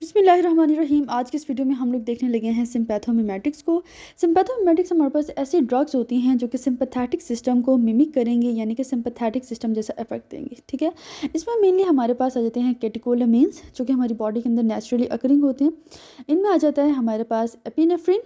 बिस्मिल्लाहिर्रहमानिर्रहीम। आज की इस वीडियो में हम लोग देखने लगे हैं सिम्पैथोमिमेटिक्स को। सिम्पैथोमिमेटिक्स हमारे पास ऐसी ड्रग्स होती हैं जो कि सिंपैथेटिक सिस्टम को मिमिक करेंगे, यानी कि सिंपैथेटिक सिस्टम जैसा इफेक्ट देंगे। ठीक है, इसमें मेनली हमारे पास आ जाते हैं कैटेकोलामीन्स जो कि हमारी बॉडी के अंदर नेचुरली अकरिंग होते हैं। इनमें आ जाता है हमारे पास epinephrine,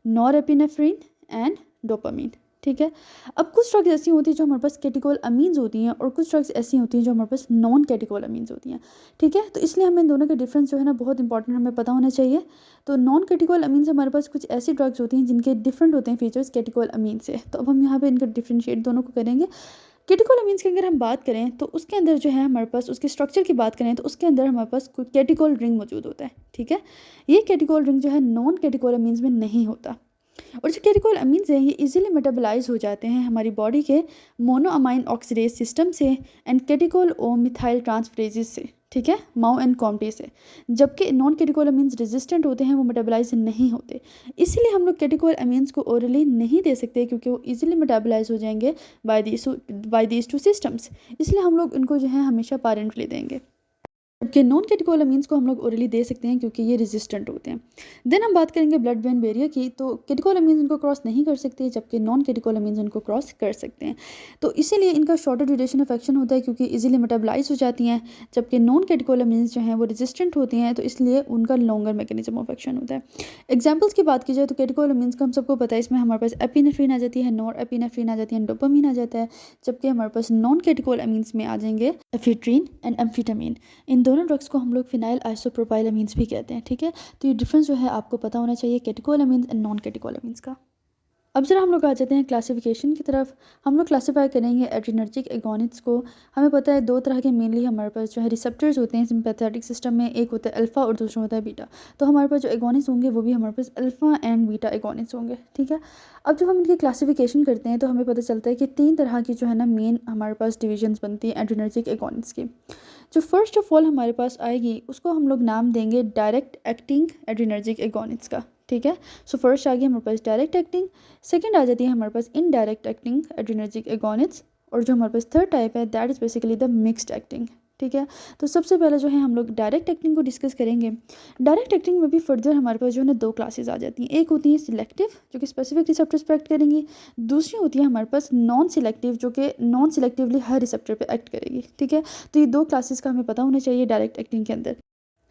norepinephrine and dopamine. ठीक है, अब कुछ ड्रग्स ऐसी होती हैं जो हमारे पास कैटेकोलामीन्स होती हैं और कुछ ड्रग्स ऐसी होती हैं जो हमारे पास नॉन कैटेकोलामीन्स होती हैं। ठीक है, तो इसलिए हमें इन दोनों के डिफरेंस जो है ना बहुत इंपॉर्टेंट हमें पता होना चाहिए। तो नॉन कैटेकोलामीन्स हमारे पास कुछ ऐसी ड्रग्स होती हैं जिनके डिफरेंट होते हैं फीचर्स कैटेकोलामीन से। तो अब हम यहाँ पे इनका डिफ्रेंशिएट दोनों को करेंगे। कैटेकोलामीन्स की अगर हम बात करें तो उसके अंदर जो है हमारे पास उसके स्ट्रक्चर की बात करें तो उसके अंदर हमारे पास कैटेकोल रिंग मौजूद होता है। ठीक है, ये कैटेकोल रिंग जो है नॉन कैटेकोलामीन्स में नहीं होता। और जो कैटेकोलामीन्स हैं ये इजीली मेटाबोलाइज हो जाते हैं हमारी बॉडी के मोनोअमाइन ऑक्सीडेज सिस्टम से and catechol O methyl transferases से। ठीक है, माओ एंड कॉम्टी से। जबकि नॉन कैटेकोलामीन्स रेजिस्टेंट होते हैं, वो मेटाबोलाइज नहीं होते। इसीलिए हम लोग कैटेकोलामीन्स को ओरली नहीं दे सकते क्योंकि वो इजीली मेटाबोलाइज हो जाएंगे बाय दीज टू सिस्टम्स। इसलिए हम लोग इनको जो है हमेशा पारेंटली देंगे। जबकि नॉन कैटेकोलामीन्स को हम लोग ओरली दे सकते हैं क्योंकि ये रेजिस्टेंट होते हैं। देन हम बात करेंगे ब्लड ब्रेन बैरियर की। तो कैटेकोलामीन्स इनको क्रॉस नहीं कर सकते जबकि नॉन कैटेकोलामीन्स इनको क्रॉस कर सकते हैं। तो इसीलिए इनका शॉर्टर ड्यूरेशन ऑफ एक्शन होता है क्योंकि इजीली मेटाबोलाइज हो जाती हैं। जबकि नॉन कैटेकोलामीन्स जो हैं वो रेजिस्टेंट होती हैं, तो इसलिए उनका लॉन्गर मैकेनिज्म ऑफ एक्शन होता है। एग्जाम्पल्स की बात की जाए तो कैटेकोलामीन्स का हम सबको पता है, इसमें हमारे पास एपिनेफ्रिन आ जाती है, नॉर एपिनेफ्रिन आ जाती है, डोपामीन आ जाता है। जबकि हमारे पास नॉन कैटेकोलामीन्स में आ जाएंगे एफिड्रीन एंड एम्फीटामीन। इन दोनों ड्रग्स को हम लोग फिनाइल आइसोप्रोपाइलामीन्स भी कहते हैं। ठीक है, तो ये डिफरेंस जो है आपको पता होना चाहिए कैटेकोलामीन्स एंड नॉन कैटेकोलामीन्स का। अब जरा हम लोग आ जाते हैं क्लासिफिकेशन की तरफ। हम लोग क्लासीफाई करेंगे एड्रीनर्जिक एगोनिस्ट को। हमें पता है दो तरह के मेनली हमारे पास जो है रिसेप्टर्स होते हैं सिंपैथेटिक सिस्टम में, एक होता है अल्फा और दूसरा होता है बीटा। तो हमारे पास जो एगोनिस्ट होंगे वो भी हमारे पास अल्फा एंड बीटा एगोनिस्ट होंगे। ठीक है, अब जब हम इनकी क्लासिफिकेशन करते हैं तो हमें पता चलता है कि तीन तरह की जो है ना मेन हमारे पास डिविजन्स बनती हैं एड्रीनर्जिक एगोनिस्ट की। जो फर्स्ट ऑफ ऑल हमारे पास आएगी उसको हम लोग नाम देंगे डायरेक्ट एक्टिंग एड्रीनर्जिक एगोनिस्ट का। ठीक है, सो फर्स्ट आ गई हमारे पास डायरेक्ट एक्टिंग, सेकंड आ जाती है हमारे पास इनडायरेक्ट एक्टिंग एड्रीनर्जिक एगोनिस्ट, और जो हमारे पास थर्ड टाइप है that is basically the mixed acting. ठीक है, तो सबसे पहले जो है हम लोग डायरेक्ट एक्टिंग को डिस्कस करेंगे। डायरेक्ट एक्टिंग में भी फर्दर हमारे पास जो है ना दो क्लासेस आ जाती हैं। एक होती है सिलेक्टिव जो कि स्पेसिफिक रिसेप्टर्स पर एक्ट करेंगी, दूसरी होती है हमारे पास नॉन सिलेक्टिव जो कि नॉन सिलेक्टिवली हर रिसेप्टर पर एक्ट करेगी। ठीक है, तो ये दो क्लासेस का हमें पता होना चाहिए डायरेक्ट एक्टिंग के अंदर।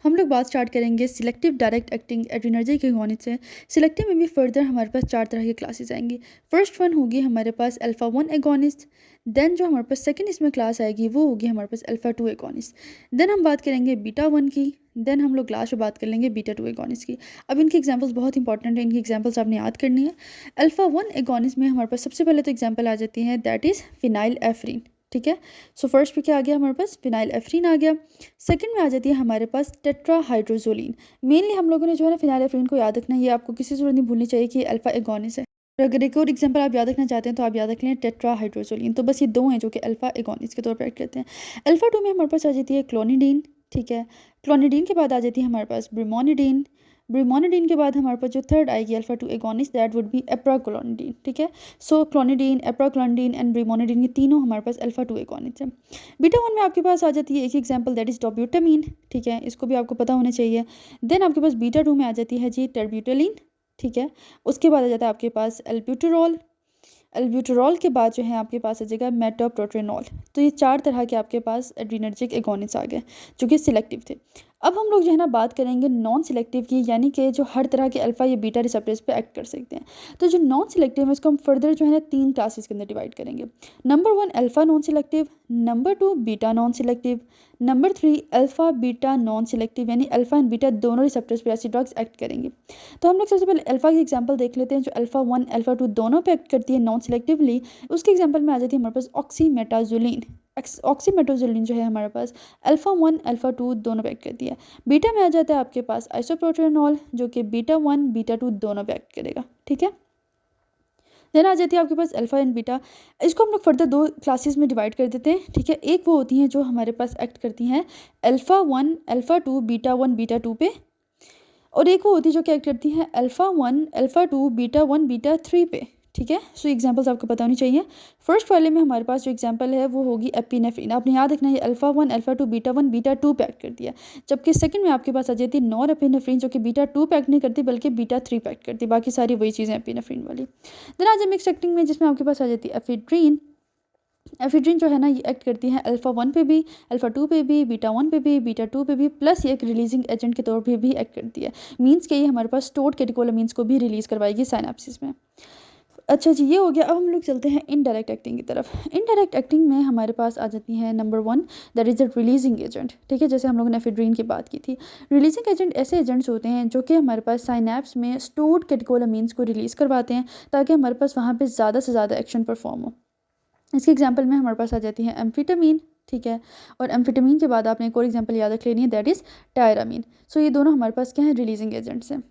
हम लोग बात स्टार्ट करेंगे selective direct acting adrenergic agonist से। सिलेक्टिव में भी फर्दर हमारे पास चार तरह की क्लासेस आएंगी। फर्स्ट वन होगी हमारे पास अल्फा वन एगोनिस्ट। देन जो हमारे पास सेकंड इसमें क्लास आएगी वो होगी हमारे पास अल्फा टू एगोनिस्ट। देन हम बात करेंगे बीटा वन की। देन हम लोग लास्ट में बात कर लेंगे बीटा टू एगोनिस्ट की। अब इनकी एग्जांपल्स बहुत इंपॉर्टेंट है, इनकी एग्जांपल्स आपने याद करनी है। अल्फा वन एगोनिस्ट में हमारे पास सबसे पहले तो एग्जाम्पल आ जाती है दैट इज़ फिनाइल एफ्रीन। ठीक है, सो फर्स्ट पे क्या आ गया हमारे पास फिनाइल एफ्रीन आ गया। सेकंड में आ जाती है हमारे पास टेट्राहाइड्रोजोलिन। मेनली हम लोगों ने जो है ना फिनाइल एफ्रीन को याद रखना है, ये आपको किसी सूरत नहीं भूलनी चाहिए कि अल्फा एगोनिस्ट है। अगर एक और एग्जांपल आप याद रखना चाहते हैं तो आप याद रख लें टेट्राहाइड्रोजोलिन। तो बस ये दो हैं जो कि अल्फा एगोनिस्ट के तौर पर एक्ट करते हैं। अल्फा टू में हमारे पास आ जाती है क्लोनिडीन। ठीक है, क्लोनिडीन के बाद आ जाती है हमारे पास ब्रिमोनिडीन। ब्रिमोनिडीन के बाद हमारे पास जो थर्ड आएगी alpha two agonist that would be apraclonidine. ठीक है, सो क्लोनिडीन, एप्राक्लोनिडीन एंड ब्रिमोनिडीन ये तीनों हमारे पास अल्फा टू एगोनिस्ट है। बीटा वन में आपके पास आ जाती है एक एग्जांपल दैट इज डोब्यूटामीन। ठीक है, इसको भी आपको पता होना चाहिए। देन आपके पास बीटा टू में आ जाती है जी टेरब्यूटेलिन। ठीक है, उसके बाद आ जाता है आपके पास एल्ब्यूटेरॉल। एल्ब्यूटेरॉल के बाद जो है आपके पास आ जाएगा मेटोप्रोट्रेनॉल। तो ये चार तरह के आपके पास एड्रीनर्जिक एगोनिस्ट आ गए जो कि सिलेक्टिव थे। अब हम लोग जो है ना बात करेंगे नॉन सिलेक्टिव की, यानी कि जो हर तरह के अल्फा या बीटा रिसेप्टर्स पे एक्ट कर सकते हैं। तो जो नॉन सिलेक्टिव है इसको हम फर्दर जो है ना तीन क्लासेस के अंदर डिवाइड करेंगे। Number one alpha non selective, number two beta non selective, number three alpha beta non selective, यानी अल्फा एंड बीटा दोनों रिसेप्टर्स पे ऐसी ड्रग्स एक्ट करेंगे। तो हम लोग सबसे पहले अल्फा की एग्जांपल देख लेते हैं जो अल्फा वन अल्फा टू दोनों पे एक्ट करती है नॉन सिलेक्टिवली। उसके एग्जांपल में आ जाती है हमारे पास ऑक्सीमेटाजोलिन। ऑक्सीमेटाजोलिन जो है हमारे पास अल्फा वन अल्फा टू दोनों पे एक्ट करती है। बीटा में आ जाता है आपके पास आइसोप्रोटेनॉल जो कि बीटा वन बीटा टू दोनों पे एक्ट करेगा। ठीक है, देन आ जाती है आपके पास अल्फा एंड बीटा। इसको हम लोग फर्दर दो क्लासेस में डिवाइड कर देते हैं। ठीक है, एक वो होती हैं जो हमारे पास एक्ट करती हैं alpha one alpha two beta two पे, और एक वो होती है जो क्या एक्ट करती हैं alpha one alpha two beta one beta three पे। ठीक है। सो एग्जांपल्स आपको पता होनी चाहिए। फर्स्ट वाले में हमारे पास जो एग्जांपल है वो होगी एपिनेफ्रिन। आपने याद रखना है अल्फा 1, अल्फा 2, बीटा 1, बीटा 2 पे एक्ट करती है, जबकि सेकंड में आपके पास आ जाती है नॉर एपिनेफ्रिन जो कि बीटा 2 पे एक्ट नहीं करती बल्कि बीटा 3 पे एक्ट करती है। बाकी सारी वही चीज़ें एपिनेफ्रिन वाली। देन आ जाए मिक्स एक्टिंग में, जिसमें आपके पास आ जाती है एफिड्रीन। एफिड्रीन जो है ना ये एक्ट करती है अल्फा 1 पे भी, अल्फा 2 पे भी, बीटा 1 पे भी, बीटा 2 पे भी, प्लस ये एक रिलीजिंग एजेंट के तौर पे भी एक्ट करती है। मींस कि ये हमारे पास स्टोर्ड कैटेकोलामीन्स को भी रिलीज़ करवाएगी साइनेप्सिस में। अच्छा जी, ये हो गया। अब हम लोग चलते हैं इनडायरेक्ट एक्टिंग की तरफ। इनडायरेक्ट एक्टिंग में हमारे पास आ जाती है number 1, that is the releasing agent. ठीक है, जैसे हम लोगों ने एफिड्रीन की बात की थी। रिलीजिंग एजेंट ऐसे एजेंट्स होते हैं जो कि हमारे पास साइनेप्स में स्टोर्ड कैटेकोलामीन्स को रिलीज़ करवाते हैं ताकि हमारे पास वहाँ पे ज़्यादा से ज़्यादा एक्शन परफॉर्म हो। इसके एग्जाम्पल में हमारे पास आ जाती है एम्फिटामिन। ठीक है, और एम्फिटामिन के बाद आपने एक और एग्जाम्पल याद रख लेनी है, दैट इज़ टायरामीन। सो ये दोनों हमारे पास क्या है, रिलीजिंग एजेंट्स हैं।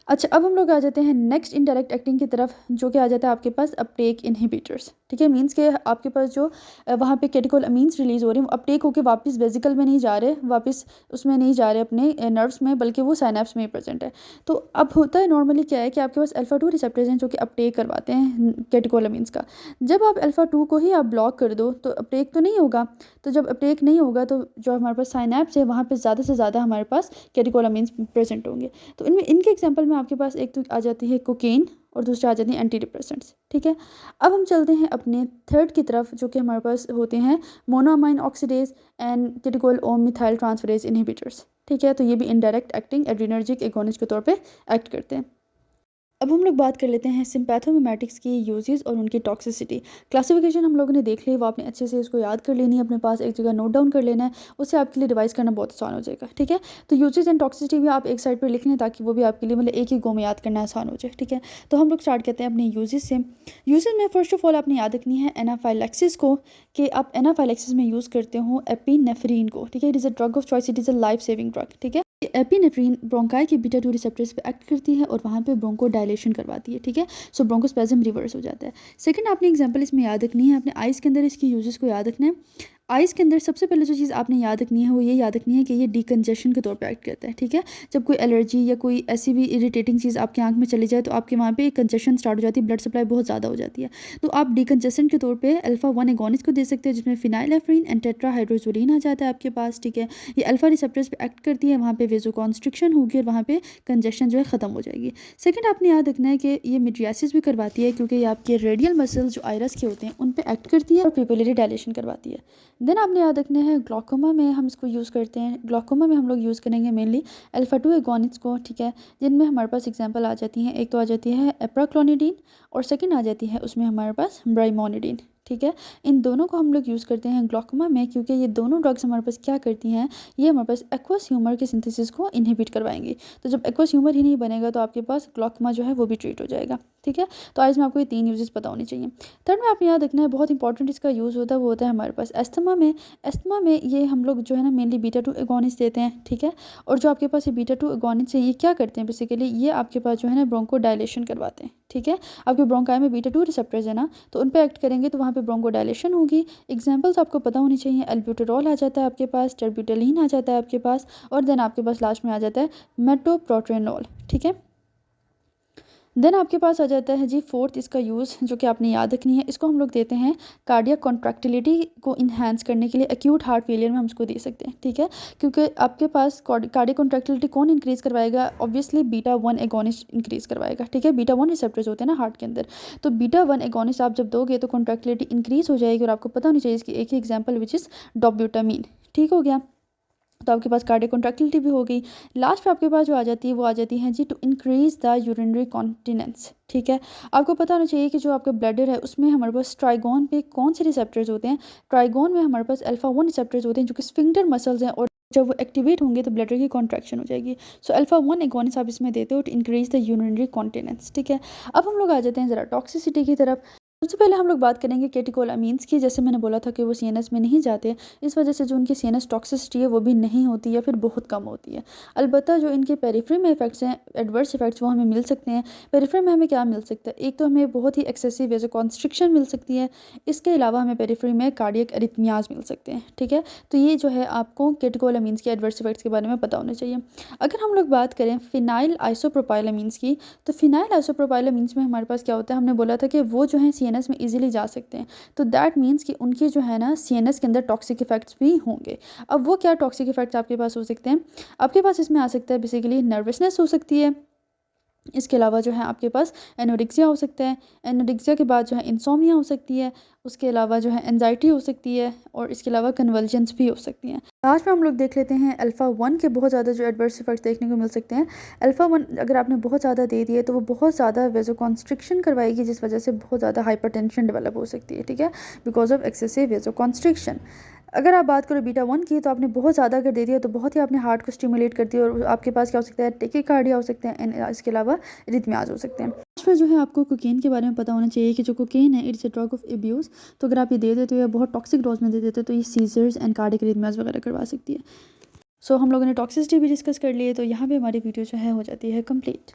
अच्छा, अब हम लोग आ जाते हैं नेक्स्ट इनडायरेक्ट एक्टिंग की तरफ, जो कि आ जाता है आपके पास अपटेक इनहिबिटर्स। ठीक है, मींस के आपके पास जो वहाँ पे कैटेकोलामीन्स रिलीज़ हो रहे हैं वो अपटेक होकर वापस वेसिकल में नहीं जा रहे, वापस उसमें नहीं जा रहे अपने नर्व्स में, बल्कि वो साइनेप्स में ही प्रेजेंट है। तो अब होता है नॉर्मली क्या है कि आपके पास अल्फा 2 रिसेप्टर्स हैं जो कि अपटेक करवाते हैं कैटेकोलामीन्स का। जब आप अल्फा 2 को ही आप ब्लॉक कर दो तो अपटेक तो नहीं होगा। तो जब अपटेक नहीं होगा तो जो हमारे पास साइनेप्स है वहाँ पर ज़्यादा से ज़्यादा हमारे पास कैटेकोलामीन्स प्रेजेंट होंगे। तो इनमें इनके एग्जाम्पल में आपके पास एक तो आ जाती है कोकेन और दूसरा आ जाती है एंटी डिप्रेसेंट्स। ठीक है, अब हम चलते हैं अपने थर्ड की तरफ, जो कि हमारे पास होते हैं monoamine oxidase and catechol O methyltransferase inhibitors. ठीक है, तो ये भी इनडायरेक्ट एक्टिंग एड्रीनर्जिक एगोनिस्ट के तौर पे एक्ट करते हैं। अब हम लोग बात कर लेते हैं सिम्पैथोमिमेटिक्स की यूजेस और उनकी टॉक्सिसिटी। क्लासिफिकेशन हम लोगों ने देख ली, वो आपने अच्छे से इसको याद कर लेनी है, अपने पास एक जगह नोट डाउन कर लेना है, उससे आपके लिए रिवाइज करना बहुत आसान हो जाएगा। ठीक है, तो यूजेस एंड टॉक्सिसिटी भी आप एक साइड पर लिख लें ताकि वो भी आपके लिए मतलब एक ही गो में याद करना आसान हो जाए। ठीक है, तो हम लोग स्टार्ट करते हैं अपने यूजेस से। यूजेस में फर्स्ट ऑफ ऑल आपने याद रखनी है एनाफाइलैक्सिस को, कि आप एनाफाइलैक्सिस में यूज़ करते हो एपिनेफ्रीन को। ठीक है, it is a drug of choice, it is a life saving drug. ठीक है, एपिनेफ्रीन ब्रोंकाई के बीटा 2 रिसेप्टर्स पे एक्ट करती है और वहाँ पे ब्रोंको डायलेशन करवाती है। ठीक है, सो ब्रोंकोस्पेज़म रिवर्स हो जाता है। सेकंड आपने एग्जांपल इसमें याद रखनी है, अपने आइज़ के अंदर इसकी यूजेस को याद रखना है। आइज़ के अंदर सबसे पहले जो चीज़ आपने याद रखनी है वो ये याद रखनी है कि ये डिकंजेशन के तौर पे एक्ट करता है। ठीक है, जब कोई एलर्जी या कोई ऐसी भी इरिटेटिंग चीज़ आपकी आंख में चली जाए तो आपके वहाँ पे कंजेशन स्टार्ट हो जाती है, ब्लड सप्लाई बहुत ज़्यादा हो जाती है। तो आप डिकंजेशन के तौर पे अल्फा 1 एगोनिस्ट को दे सकते हैं, जिसमें फिनाइलेफ्रिन एंड टेट्राहाइड्रोजोलिन आ जाता है आपके पास। ठीक है, ये अल्फा रिसेप्टर्स पे एक्ट करती है, वहाँ पे वेजोकॉन्स्ट्रिक्शन होगी और वहाँ पे कंजेशन जो है ख़त्म हो जाएगी। सेकंड आपने याद रखना है कि ये मिड्रियासिस भी करवाती है, क्योंकि ये आपके रेडियल मसल्स जो आइरस के होते हैं उन पे एक्ट करती है और पिपुलरी डायलेशन करवाती है। देन आपने याद रखना है ग्लॉकोमा में हम इसको यूज़ करते हैं। ग्लॉकोमा में हम लोग यूज़ करेंगे मेनली अल्फा 2 एगोनिस्ट को। ठीक है, जिनमें हमारे पास एग्जांपल आ जाती हैं, एक तो आ जाती है एप्राक्लोनिडीन और सेकंड आ जाती है उसमें हमारे पास ब्राइमोनिडीन। ठीक है, इन दोनों को हम लोग यूज़ करते हैं ग्लॉकोमा में, क्योंकि ये दोनों ड्रग्स हमारे पास क्या करती हैं, ये हमारे पास एक्वस ह्यूमर के सिंथेसिस को इनहिबिट करवाएंगी। तो जब एक्वस ह्यूमर ही नहीं बनेगा तो आपके पास ग्लॉकोमा जो है वो भी ट्रीट हो जाएगा। ठीक है, तो आज में आपको ये 3 यूजेस पता होनी चाहिए। थर्ड में आपने याद रखना है, बहुत इंपॉर्टेंट इसका यूज़ होता है, वो होता है हमारे पास एस्थमा में। एस्थमा में ये हम लोग जो है ना मेनली बीटा 2 एगोनिस्ट देते हैं। ठीक है, और जो आपके पास ये बीटा 2 एगोनिस्ट है ये क्या करते हैं बेसिकली, ये आपके पास जो है ना ब्रोंको डायलेशन करवाते हैं। ठीक है, आपके ब्रोंकाई में बीटा 2 रिसेप्टर्स है ना, तो उन पर एक्ट करेंगे तो वहाँ पे ब्रोंको डायलेशन होगी। एग्जाम्पल्स आपको पता होनी चाहिए, एल्ब्यूटेरॉल आ जाता है आपके पास, टेरब्यूटेलिन आ जाता है आपके पास, और देन आपके पास लास्ट में आ जाता है मेटोप्रोट्रेनॉल। ठीक है, देन आपके पास आ जाता है जी फोर्थ इसका यूज़, जो कि आपने याद रखनी है, इसको हम लोग देते हैं कार्डियक कॉन्ट्रैक्टिलिटी को इन्हांस करने के लिए। एक्यूट हार्ट फेलियर में हम इसको दे सकते हैं। ठीक है, क्योंकि आपके पास कार्डियक कॉन्ट्रैक्टिलिटी कौन इंक्रीज़ करवाएगा, ऑब्वियसली बीटा 1 एगोनिस्ट इंक्रीज़ करवाएगा। ठीक है, बीटा 1 रिसेप्टर्स होते हैं ना हार्ट के अंदर, तो बीटा 1 एगोनिस्ट आप जब दोगे तो कॉन्ट्रैक्टिलिटी इंक्रीज़ हो जाएगी। और आपको पता होनी चाहिए इसकी एक ही एग्जाम्पल विच इज़ डॉब्यूटामीन। ठीक हो गया, तो आपके पास कार्डियक कॉन्ट्रैक्टिलिटी भी हो गई। लास्ट पे आपके पास जो आ जाती है वो आ जाती है जी to increase the urinary continence. ठीक है, आपको पता होना चाहिए कि जो आपका ब्लैडर है उसमें हमारे पास ट्राइगोन पे कौन से रिसेप्टर्स होते हैं। ट्राइगोन में हमारे पास अल्फा 1 रिसेप्टर्स होते हैं जो कि स्फिंक्टर मसल्स हैं, और जब वो एक्टिवेट होंगे तो ब्लैडर की कॉन्ट्रैक्शन हो जाएगी। सो अल्फा 1 एगोनिस्ट आप इसमें देते हो to increase the urinary continence. ठीक है, अब हम लोग आ जाते हैं ज़रा टॉक्सिसिटी की तरफ। सबसे पहले हम लोग बात करेंगे कैटेकोलामीन्स की। जैसे मैंने बोला था कि वो सीएनएस में नहीं जाते, इस वजह से जो उनकी सीएनएस टॉक्सिसिटी है वो भी नहीं होती या फिर बहुत कम होती है। अलबत्ता जो इनके पेरिफेरी में इफेक्ट्स हैं, एडवर्स इफेक्ट्स, वो हमें मिल सकते हैं। पेरिफेरी में हमें क्या मिल सकता है? एक तो हमें बहुत ही एक्सेसिव वेज़ोकॉन्स्ट्रिक्शन मिल सकती है। इसके अलावा हमें पेरिफेरी में कार्डियक अरिथमियाज मिल सकते हैं। ठीक है, तो ये जो है आपको कैटेकोलामीन्स के एडवर्स इफेक्ट्स के बारे में पता होना चाहिए। अगर हम लोग बात करें फिनाइल आइसोप्रोपाइलामीन्स की, तो फिनाइल आइसोप्रोपाइलामीन्स में हमारे पास क्या होता है? हमने बोला था कि वो जो है सीएनएस में इजीली जा सकते हैं, तो दैट मीन्स कि उनके जो है ना सीएनएस के अंदर टॉक्सिक इफेक्ट्स भी होंगे। अब वो क्या टॉक्सिक इफेक्ट्स आपके पास हो सकते हैं? आपके पास इसमें आ सकता है बेसिकली नर्वसनेस हो सकती है। इसके अलावा जो है आपके पास एनोरेक्सिया हो सकता है। एनोरेक्सिया के बाद जो है इंसोम्निया हो सकती है। उसके अलावा जो है एंजाइटी हो सकती है, और इसके अलावा कन्वल्जन्स भी हो सकती हैं। लास्ट में हम लोग देख लेते हैं अल्फ़ा 1 के बहुत ज़्यादा जो एडवर्स इफेक्ट्स देखने को मिल सकते हैं। अल्फ़ा 1 अगर आपने बहुत ज़्यादा दे दिए तो वो बहुत ज़्यादा वेज़ोकॉन्स्ट्रिक्शन करवाएगी, जिस वजह से बहुत ज़्यादा हाइपरटेंशन डेवलप हो सकती है। ठीक है, बिकॉज ऑफ एक्सेसिव वेज़ोकॉन्स्ट्रिक्शन। अगर आप बात करो बीटा 1 की, तो आपने बहुत ज़्यादा अगर दे दिया तो बहुत ही आपने हार्ट को स्टिमुलेट कर दिया, और आपके पास क्या हो सकता है? टेकिकार्डिया हो सकते हैं, एंड इसके अलावा रिथमियाज हो सकते हैं। फिर जो है आपको कोकेन के बारे में पता होना चाहिए कि जो कोकेन है it's a drug of abuse. तो अगर आप ये दे देते हो या बहुत टॉक्सिक डोज में दे देते हो तो ये सीजर्स एंड कार्डियक अरिथमियाज वगैरह करवा सकती है। सो हम लोगों ने टॉक्सिसिटी भी डिस्कस कर ली है, तो यहाँ पे हमारी वीडियो जो है हो जाती है कंप्लीट।